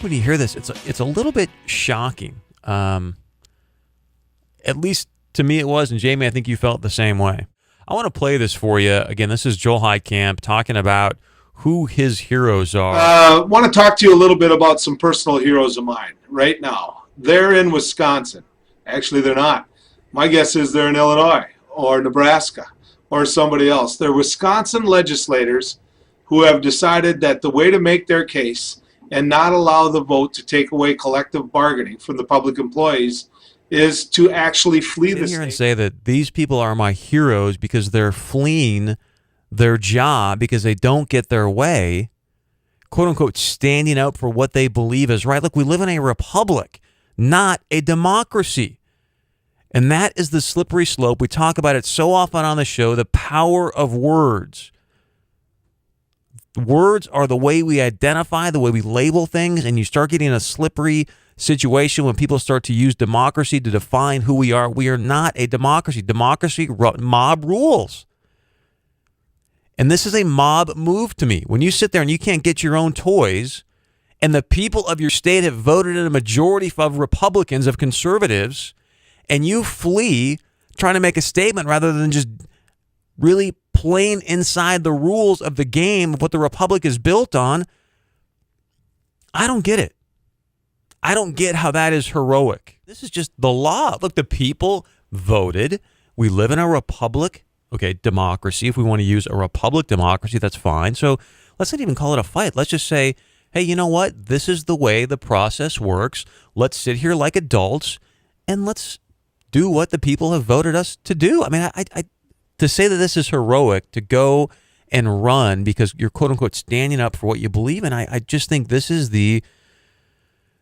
when you hear this, it's a little bit shocking. At least to me it was, and Jamie, I think you felt the same way. I want to play this for you. Again, this is Joel Heitkamp talking about who his heroes are. I want to talk to you a little bit about some personal heroes of mine right now. They're in Wisconsin. Actually, they're not. My guess is they're in Illinois or Nebraska or somebody else. They're Wisconsin legislators who have decided that the way to make their case and not allow the vote to take away collective bargaining from the public employees is to actually flee the state. And say that these people are my heroes because they're fleeing their job because they don't get their way, quote unquote, standing out for what they believe is right. Look, we live in a republic, not a democracy. And that is the slippery slope. We talk about it so often on the show, the power of words. Words are the way we identify, the way we label things, and you start getting a slippery situation when people start to use democracy to define who we are. We are not a democracy. Democracy, mob rules. And this is a mob move to me. When you sit there and you can't get your own toys, and the people of your state have voted in a majority of Republicans, of conservatives, and you flee trying to make a statement rather than just really playing inside the rules of the game of what the republic is built on, I don't get it. I don't get how that is heroic. This is just the law. Look, the people voted. We live in a republic, okay, democracy. If we want to use a republic democracy, that's fine. So let's not even call it a fight. Let's just say, hey, you know what? This is the way the process works. Let's sit here like adults and let's do what the people have voted us to do. I mean, I to say that this is heroic, to go and run because you're quote unquote standing up for what you believe in, I just think this is the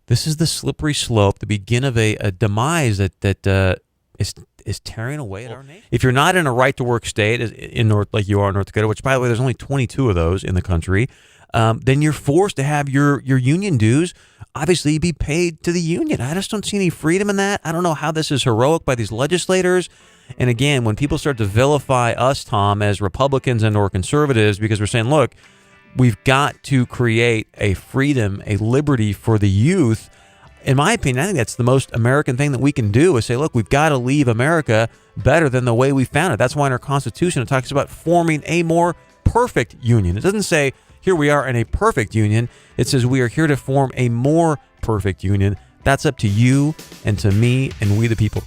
slippery slope, the begin of a demise that is tearing away at our nation. If you're not in a right to work state in North, like you are in North Dakota, which by the way, there's only 22 of those in the country, then you're forced to have your union dues obviously be paid to the union. I just don't see any freedom in that. I don't know how this is heroic by these legislators. And again, when people start to vilify us, Tom, as Republicans and or conservatives, because we're saying, look, we've got to create a freedom, a liberty for the youth. In my opinion, I think that's the most American thing that we can do is say, look, we've got to leave America better than the way we found it. That's why in our Constitution, it talks about forming a more perfect union. It doesn't say, here we are in a perfect union. It says we are here to form a more perfect union. That's up to you and to me and we the people.